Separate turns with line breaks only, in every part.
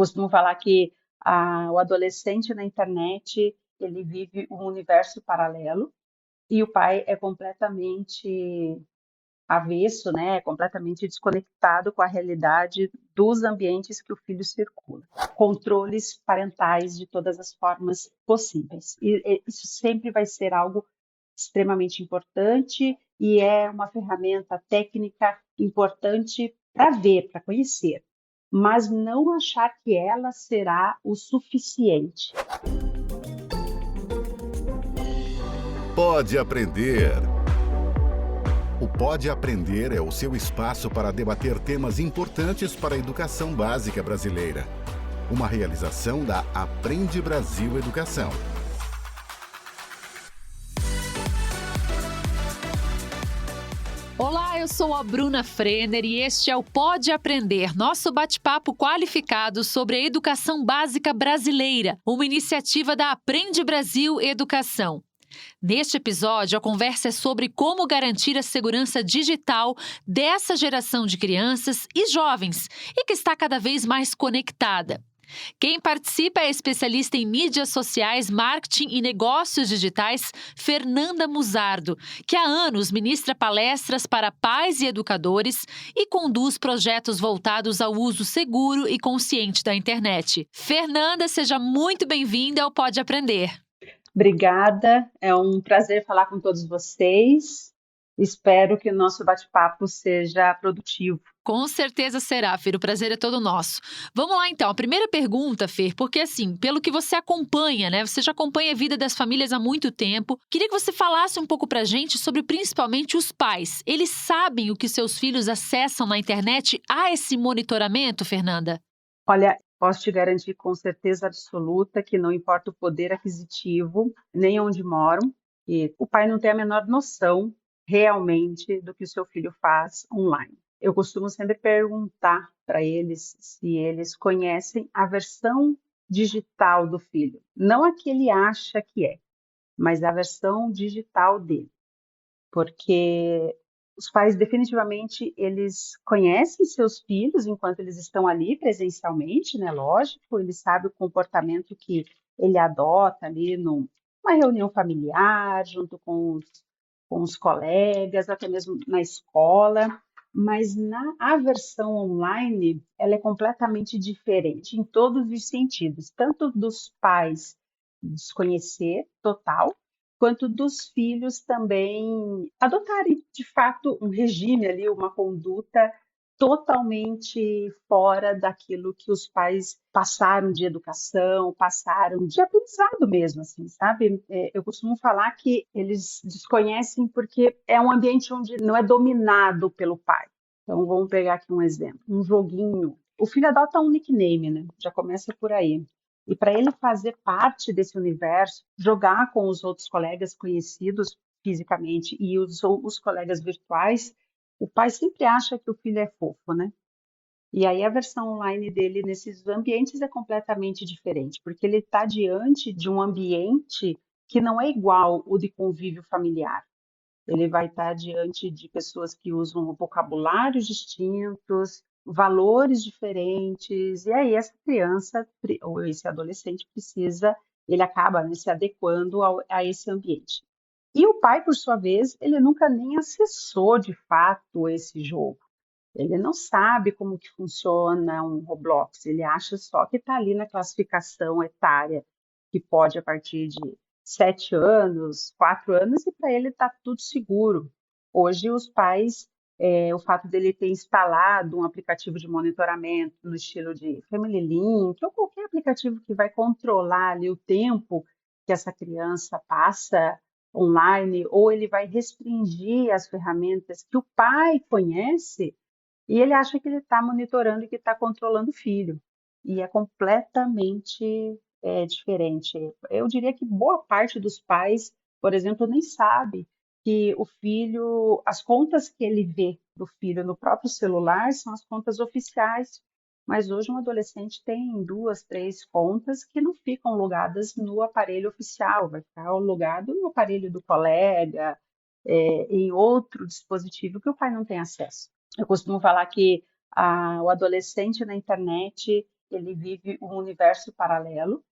costumo falar que o adolescente na internet, ele vive um universo paralelo e o pai é completamente avesso, né? É completamente desconectado com a realidade dos ambientes que o filho circula. Controles parentais de todas as formas possíveis. E isso sempre vai ser algo extremamente importante e é uma ferramenta técnica importante para ver, para conhecer, mas não achar que ela será o suficiente.
Pode Aprender. O Pode Aprender é o seu espaço para debater temas importantes para a educação básica brasileira. Uma realização da Aprende Brasil Educação.
Olá, eu sou a Bruna Frenner e este é o Pode Aprender, nosso bate-papo qualificado sobre a educação básica brasileira, uma iniciativa da Aprende Brasil Educação. Neste episódio, a conversa é sobre como garantir a segurança digital dessa geração de crianças e jovens e que está cada vez mais conectada. Quem participa é a especialista em mídias sociais, marketing e negócios digitais, Fernanda Musardo, que há anos ministra palestras para pais e educadores e conduz projetos voltados ao uso seguro e consciente da internet. Fernanda, seja muito bem-vinda ao Pode Aprender.
Obrigada, é um prazer falar com todos vocês. Espero que o nosso bate-papo seja produtivo.
Com certeza será, Fer, o prazer é todo nosso. Vamos lá então, a primeira pergunta, Fer, porque assim, pelo que você acompanha, né, você já acompanha a vida das famílias há muito tempo, queria que você falasse um pouco pra gente sobre principalmente os pais. Eles sabem o que seus filhos acessam na internet? Há esse monitoramento, Fernanda?
Olha, posso te garantir com certeza absoluta que não importa o poder aquisitivo, nem onde moram, e o pai não tem a menor noção realmente do que o seu filho faz online. Eu costumo sempre perguntar para eles se eles conhecem a versão digital do filho, não a que ele acha que é, mas a versão digital dele, porque os pais definitivamente eles conhecem seus filhos enquanto eles estão ali presencialmente, né? Lógico, eles sabem o comportamento que ele adota ali numa reunião familiar, junto com os colegas, até mesmo na escola, mas a versão online ela é completamente diferente em todos os sentidos, tanto dos pais desconhecer total, quanto dos filhos também adotarem, de fato, um regime ali, uma conduta totalmente fora daquilo que os pais passaram de educação, passaram de aprendizado mesmo, assim, sabe? Eu costumo falar que eles desconhecem porque é um ambiente onde não é dominado pelo pai. Então, vamos pegar aqui um exemplo, um joguinho. O filho adota um nickname, né? Já começa por aí. E para ele fazer parte desse universo, jogar com os outros colegas conhecidos fisicamente e os colegas virtuais, o pai sempre acha que o filho é fofo, né? E aí a versão online dele nesses ambientes é completamente diferente, porque ele está diante de um ambiente que não é igual o de convívio familiar. Ele vai estar diante de pessoas que usam vocabulários distintos, valores diferentes, e aí essa criança ou esse adolescente precisa, ele acaba, né, se adequando a esse ambiente. E o pai, por sua vez, ele nunca nem acessou de fato esse jogo. Ele não sabe como que funciona um Roblox, ele acha só que está ali na classificação etária, que pode a partir de 7 anos, 4 anos, e para ele está tudo seguro. Hoje, os pais, o fato dele ter instalado um aplicativo de monitoramento no estilo de Family Link, ou qualquer aplicativo que vai controlar ali o tempo que essa criança passa online, ou ele vai restringir as ferramentas que o pai conhece, e ele acha que ele está monitorando e que está controlando o filho. E é completamente diferente. Eu diria que boa parte dos pais, por exemplo, nem sabe que o filho, as contas que ele vê do filho no próprio celular são as contas oficiais. Mas hoje um adolescente tem 2, 3 contas que não ficam logadas no aparelho oficial, vai ficar logado no aparelho do colega, em outro dispositivo que o pai não tem acesso. Eu costumo falar que o adolescente na internet, ele vive um universo paralelo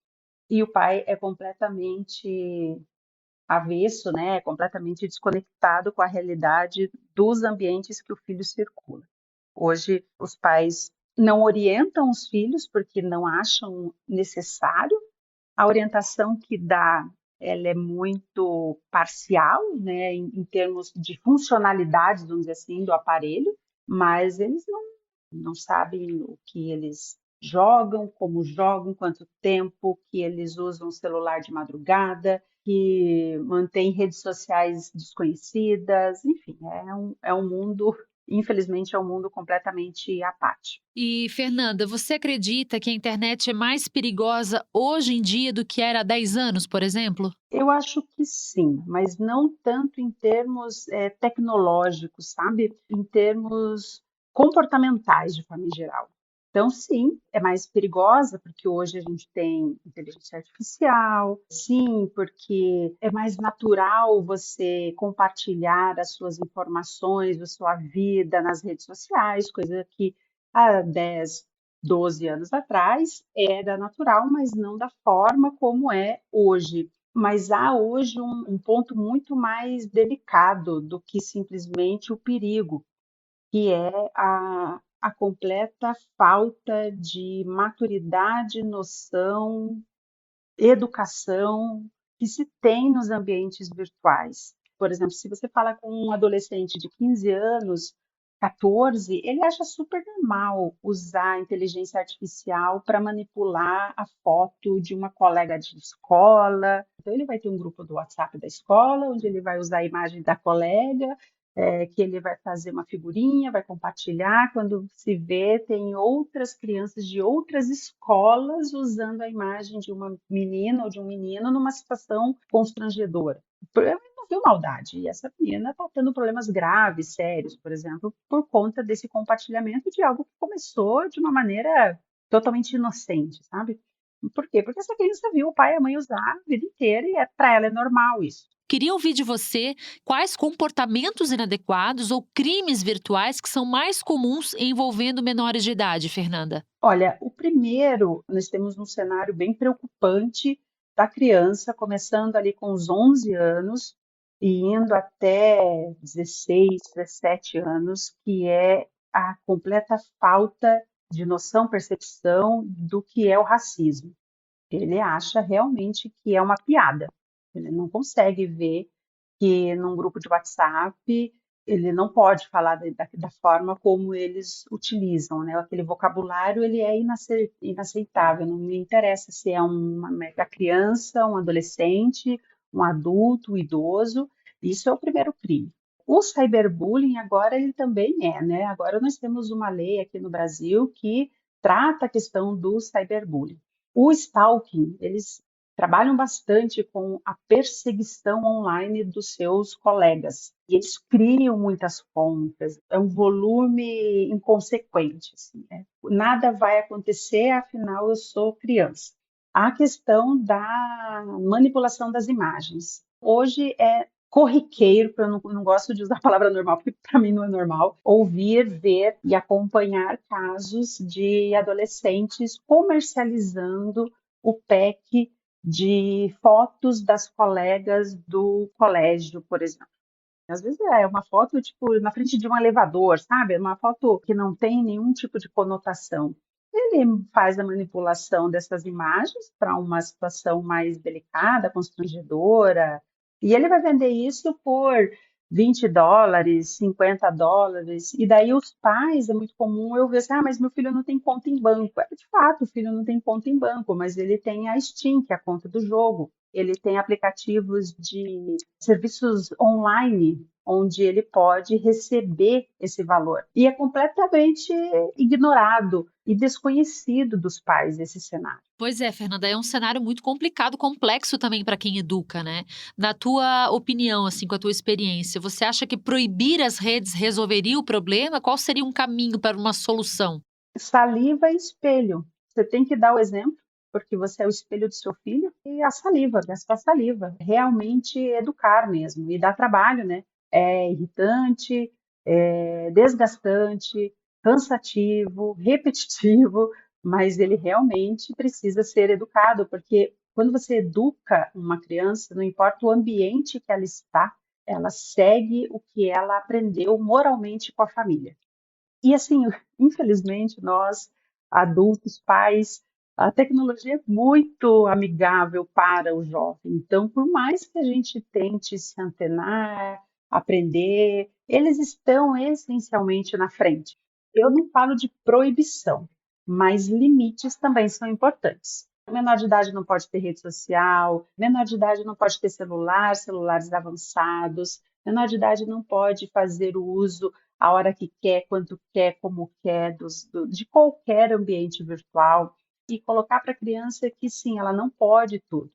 e o pai é completamente avesso, né? É completamente desconectado com a realidade dos ambientes que o filho circula. Hoje, os pais não orientam os filhos porque não acham necessário. A orientação que dá, ela é muito parcial, né, em termos de funcionalidade, vamos dizer assim, do aparelho, mas eles não sabem o que eles jogam, como jogam, quanto tempo que eles usam o celular de madrugada, que mantém redes sociais desconhecidas, enfim, é um mundo, infelizmente, é um mundo completamente apático.
E, Fernanda, você acredita que a internet é mais perigosa hoje em dia do que era há 10 anos, por exemplo?
Eu acho que sim, mas não tanto em termos tecnológicos, sabe? Em termos comportamentais, de forma geral. Então, sim, é mais perigosa, porque hoje a gente tem inteligência artificial, sim, porque é mais natural você compartilhar as suas informações, a sua vida nas redes sociais, coisa que há 10, 12 anos atrás era natural, mas não da forma como é hoje. Mas há hoje um ponto muito mais delicado do que simplesmente o perigo, que é a completa falta de maturidade, noção, educação que se tem nos ambientes virtuais. Por exemplo, se você fala com um adolescente de 15 anos, 14, ele acha super normal usar a inteligência artificial para manipular a foto de uma colega de escola. Então, ele vai ter um grupo do WhatsApp da escola, onde ele vai usar a imagem da colega, que ele vai fazer uma figurinha, vai compartilhar. Quando se vê, tem outras crianças de outras escolas usando a imagem de uma menina ou de um menino numa situação constrangedora. Ele não viu maldade, e essa menina está tendo problemas graves, sérios, por exemplo, por conta desse compartilhamento de algo que começou de uma maneira totalmente inocente, sabe? Por quê? Porque essa criança viu o pai e a mãe usar a vida inteira e para ela é normal isso.
Queria ouvir de você quais comportamentos inadequados ou crimes virtuais que são mais comuns envolvendo menores de idade, Fernanda.
Olha, o primeiro, nós temos um cenário bem preocupante da criança, começando ali com os 11 anos e indo até 16, 17 anos, que é a completa falta de noção, percepção do que é o racismo. Ele acha realmente que é uma piada. Ele não consegue ver que num grupo de WhatsApp ele não pode falar da forma como eles utilizam, né? Aquele vocabulário ele é inaceitável. Não me interessa se é uma mega criança, um adolescente, um adulto, um idoso. Isso é o primeiro crime. O cyberbullying agora ele também é, né? Agora nós temos uma lei aqui no Brasil que trata a questão do cyberbullying. O stalking, eles trabalham bastante com a perseguição online dos seus colegas. E eles criam muitas contas, é um volume inconsequente. Assim, né? Nada vai acontecer, afinal eu sou criança. A questão da manipulação das imagens. Hoje é corriqueiro, porque eu não gosto de usar a palavra normal, porque para mim não é normal, ouvir, ver e acompanhar casos de adolescentes comercializando o pack de fotos das colegas do colégio, por exemplo. Às vezes é uma foto, tipo, na frente de um elevador, sabe? Uma foto que não tem nenhum tipo de conotação. Ele faz a manipulação dessas imagens para uma situação mais delicada, constrangedora, e ele vai vender isso por $20, $50, e daí os pais, é muito comum eu ver assim, mas meu filho não tem conta em banco. De fato, o filho não tem conta em banco, mas ele tem a Steam, que é a conta do jogo. Ele tem aplicativos de serviços online, onde ele pode receber esse valor. E é completamente ignorado e desconhecido dos pais esse cenário.
Pois é, Fernanda, é um cenário muito complicado, complexo também para quem educa, né? Na tua opinião, assim, com a tua experiência, você acha que proibir as redes resolveria o problema? Qual seria um caminho para uma solução?
Saliva e espelho. Você tem que dar o exemplo, porque você é o espelho do seu filho, e a saliva, gastar saliva. Realmente educar mesmo. E dá trabalho, né? É irritante, é desgastante, cansativo, repetitivo, mas ele realmente precisa ser educado, porque quando você educa uma criança, não importa o ambiente que ela está, ela segue o que ela aprendeu moralmente com a família. E assim, infelizmente, nós, adultos, pais, a tecnologia é muito amigável para o jovem. Então, por mais que a gente tente se antenar, aprender, eles estão essencialmente na frente. Eu não falo de proibição, mas limites também são importantes. Menor de idade não pode ter rede social, menor de idade não pode ter celular, celulares avançados, menor de idade não pode fazer o uso a hora que quer, quanto quer, como quer, de qualquer ambiente virtual, e colocar para a criança que sim, ela não pode tudo,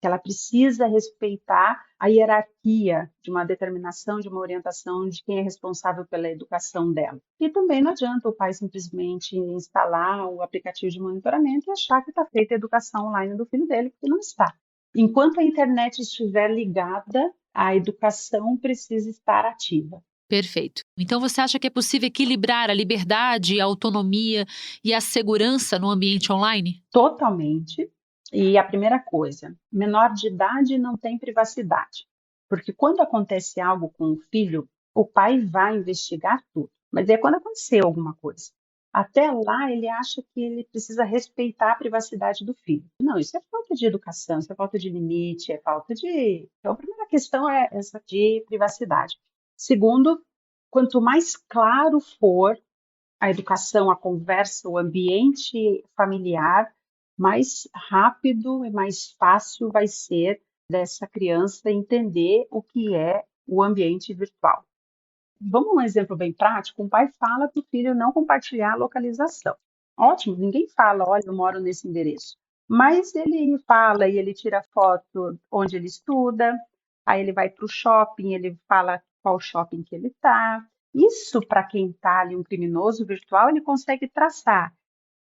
que ela precisa respeitar a hierarquia de uma determinação, de uma orientação de quem é responsável pela educação dela. E também não adianta o pai simplesmente instalar o aplicativo de monitoramento e achar que está feita a educação online do filho dele, porque não está. Enquanto a internet estiver ligada, a educação precisa estar ativa.
Perfeito. Então você acha que é possível equilibrar a liberdade, a autonomia e a segurança no ambiente online?
Totalmente. E a primeira coisa, menor de idade não tem privacidade. Porque quando acontece algo com o filho, o pai vai investigar tudo. Mas é quando aconteceu alguma coisa. Até lá, ele acha que ele precisa respeitar a privacidade do filho. Não, isso é falta de educação, isso é falta de limite, é falta de. Então, a primeira questão é essa de privacidade. Segundo, quanto mais claro for a educação, a conversa, o ambiente familiar, mais rápido e mais fácil vai ser dessa criança entender o que é o ambiente virtual. Vamos um exemplo bem prático? Um pai fala para o filho não compartilhar a localização. Ótimo, ninguém fala, olha, eu moro nesse endereço. Mas ele fala e ele tira foto onde ele estuda, aí ele vai para o shopping, ele fala qual shopping que ele está. Isso, para quem está ali, um criminoso virtual, ele consegue traçar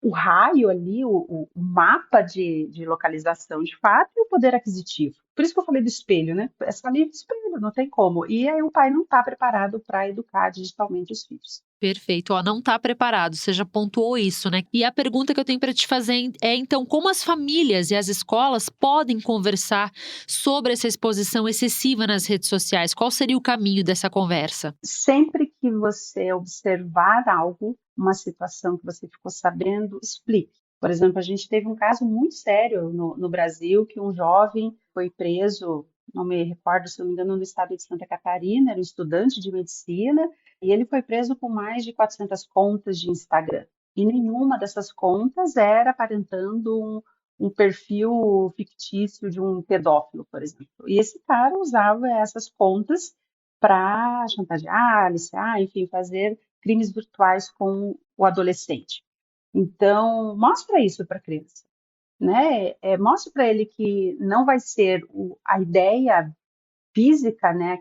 o raio ali, o mapa de localização de fato e o poder aquisitivo. Por isso que eu falei do espelho, né? Essa linha de espelho, não tem como. E aí o pai não está preparado para educar digitalmente os filhos.
Perfeito. Ó, não está preparado, você já pontuou isso, né? E a pergunta que eu tenho para te fazer é, então, como as famílias e as escolas podem conversar sobre essa exposição excessiva nas redes sociais? Qual seria o caminho dessa conversa?
Sempre que você observar algo, uma situação que você ficou sabendo, explique. Por exemplo, a gente teve um caso muito sério no Brasil, que um jovem foi preso, não me recordo, se não me engano, no estado de Santa Catarina, era um estudante de medicina, e ele foi preso com mais de 400 contas de Instagram. E nenhuma dessas contas era aparentando um perfil fictício de um pedófilo, por exemplo. E esse cara usava essas contas para chantagear, aliciar, enfim, fazer crimes virtuais com o adolescente. Então, mostra isso para a criança, né? Mostra para ele que não vai ser a ideia física, né?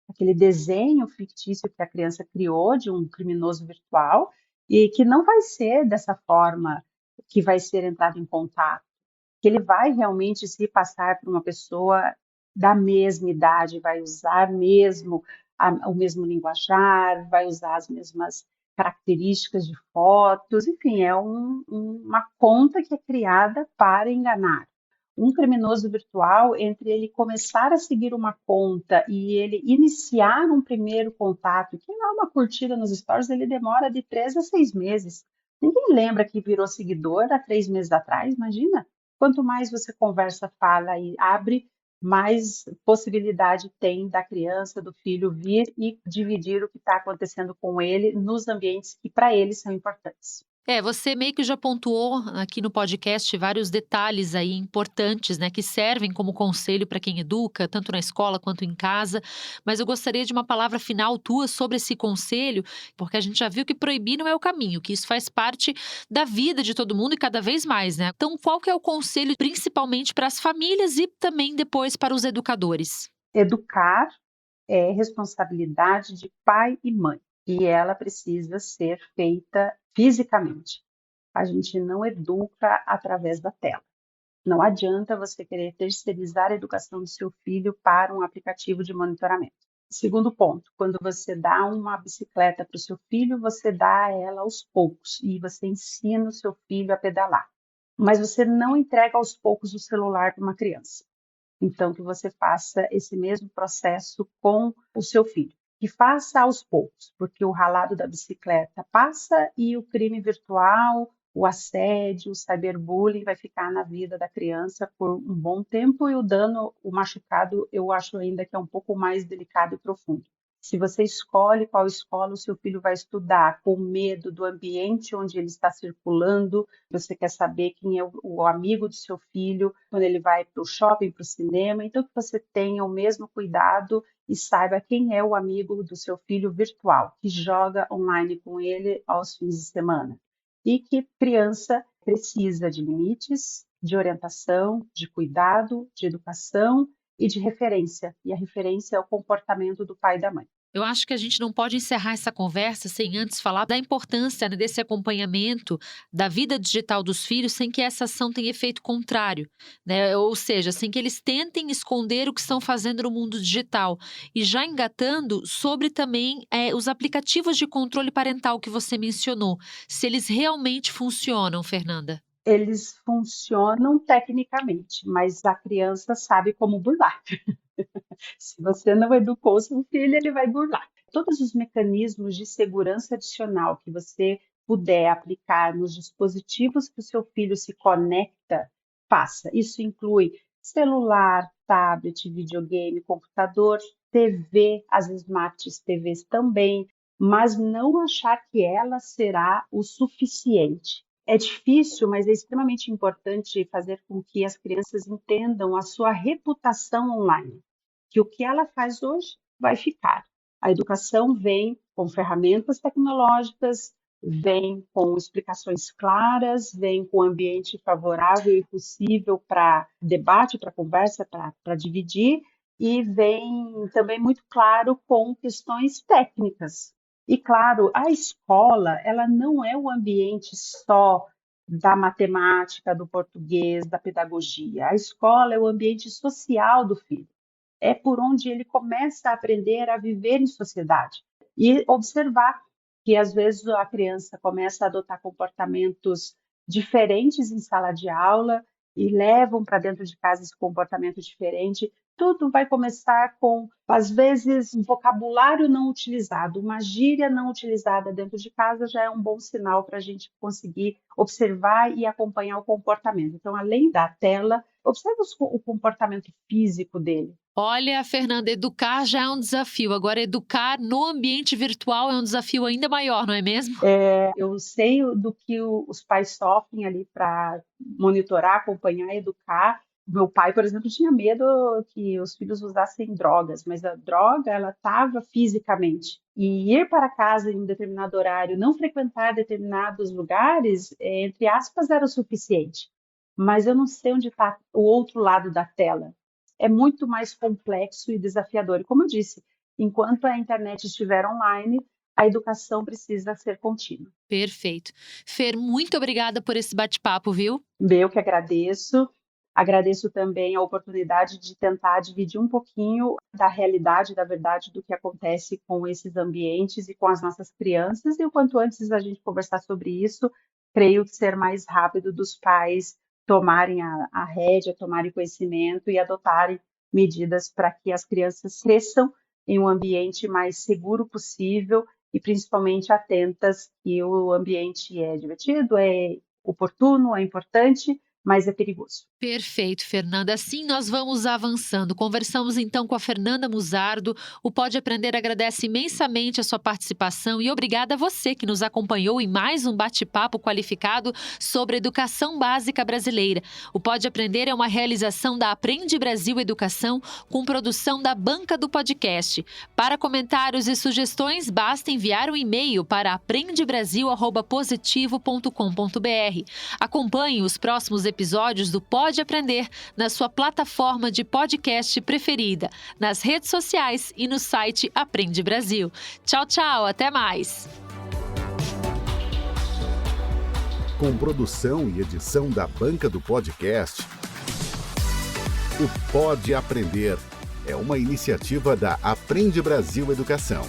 Aquele desenho fictício que a criança criou de um criminoso virtual e que não vai ser dessa forma que vai ser entrado em contato, que ele vai realmente se passar por uma pessoa da mesma idade, vai usar mesmo o mesmo linguajar, vai usar as mesmas características de fotos, enfim, é uma conta que é criada para enganar. Um criminoso virtual, entre ele começar a seguir uma conta e ele iniciar um primeiro contato, que é uma curtida nos stories, ele demora de 3 a 6 meses. Ninguém lembra que virou seguidor há 3 meses atrás, imagina? Quanto mais você conversa, fala e abre, mais possibilidade tem da criança, do filho vir e dividir o que está acontecendo com ele nos ambientes que para ele são importantes.
Você meio que já pontuou aqui no podcast vários detalhes aí importantes, né, que servem como conselho para quem educa, tanto na escola quanto em casa. Mas eu gostaria de uma palavra final tua sobre esse conselho, porque a gente já viu que proibir não é o caminho, que isso faz parte da vida de todo mundo e cada vez mais, né? Então, qual que é o conselho principalmente para as famílias e também depois para os educadores?
Educar é responsabilidade de pai e mãe e ela precisa ser feita fisicamente. A gente não educa através da tela. Não adianta você querer terceirizar a educação do seu filho para um aplicativo de monitoramento. Segundo ponto, quando você dá uma bicicleta para o seu filho, você dá ela aos poucos e você ensina o seu filho a pedalar. Mas você não entrega aos poucos o celular para uma criança. Então, que você faça esse mesmo processo com o seu filho. Que faça aos poucos, porque o ralado da bicicleta passa e o crime virtual, o assédio, o cyberbullying vai ficar na vida da criança por um bom tempo e o dano, o machucado, eu acho ainda que é um pouco mais delicado e profundo. Se você escolhe qual escola o seu filho vai estudar, com medo do ambiente onde ele está circulando, você quer saber quem é o amigo do seu filho quando ele vai para o shopping, para o cinema, então que você tenha o mesmo cuidado e saiba quem é o amigo do seu filho virtual, que joga online com ele aos fins de semana. E que criança precisa de limites, de orientação, de cuidado, de educação e de referência. E a referência é o comportamento do pai e da mãe.
Eu acho que a gente não pode encerrar essa conversa sem antes falar da importância, né, desse acompanhamento da vida digital dos filhos sem que essa ação tenha efeito contrário, né? Ou seja, sem que eles tentem esconder o que estão fazendo no mundo digital. E já engatando sobre também os aplicativos de controle parental que você mencionou, se eles realmente funcionam, Fernanda.
Eles funcionam tecnicamente, mas a criança sabe como burlar. Se você não educou seu filho, ele vai burlar. Todos os mecanismos de segurança adicional que você puder aplicar nos dispositivos que o seu filho se conecta, faça. Isso inclui celular, tablet, videogame, computador, TV, as Smart TVs também, mas não achar que ela será o suficiente. É difícil, mas é extremamente importante fazer com que as crianças entendam a sua reputação online, que o que ela faz hoje vai ficar. A educação vem com ferramentas tecnológicas, vem com explicações claras, vem com ambiente favorável e possível para debate, para conversa, para dividir, e vem também muito claro com questões técnicas. E claro, a escola, ela não é o ambiente só da matemática, do português, da pedagogia. A escola é o ambiente social do filho. É por onde ele começa a aprender a viver em sociedade e observar que às vezes a criança começa a adotar comportamentos diferentes em sala de aula e levam para dentro de casa esse comportamento diferente. Tudo vai começar com, às vezes, um vocabulário não utilizado, uma gíria não utilizada dentro de casa já é um bom sinal para a gente conseguir observar e acompanhar o comportamento. Então, além da tela, observa o comportamento físico dele.
Olha, Fernanda, educar já é um desafio. Agora, educar no ambiente virtual é um desafio ainda maior, não é mesmo?
Eu sei do que os pais sofrem ali para monitorar, acompanhar, educar. Meu pai, por exemplo, tinha medo que os filhos usassem drogas, mas a droga, ela estava fisicamente. E ir para casa em um determinado horário, não frequentar determinados lugares, entre aspas, era o suficiente. Mas eu não sei onde está o outro lado da tela. É muito mais complexo e desafiador. E como eu disse, enquanto a internet estiver online, a educação precisa ser contínua.
Perfeito. Fer, muito obrigada por esse bate-papo, viu?
Eu que agradeço. Agradeço também a oportunidade de tentar dividir um pouquinho da realidade, da verdade, do que acontece com esses ambientes e com as nossas crianças. E o quanto antes a gente conversar sobre isso, creio que ser mais rápido dos pais tomarem a rédea, tomarem conhecimento e adotarem medidas para que as crianças cresçam em um ambiente mais seguro possível e principalmente atentas que o ambiente é divertido, é oportuno, é importante, mas é perigoso.
Perfeito, Fernanda. Assim nós vamos avançando. Conversamos então com a Fernanda Muzardo. O Pode Aprender agradece imensamente a sua participação e obrigada a você que nos acompanhou em mais um bate-papo qualificado sobre educação básica brasileira. O Pode Aprender é uma realização da Aprende Brasil Educação com produção da Banca do Podcast. Para comentários e sugestões, basta enviar um e-mail para aprendebrasil@positivo.com.br. Acompanhe os próximos episódios do Pode Aprender na sua plataforma de podcast preferida, nas redes sociais e no site Aprende Brasil. Tchau, tchau, até mais!
Com produção e edição da Banca do Podcast, o Pode Aprender, é uma iniciativa da Aprende Brasil Educação.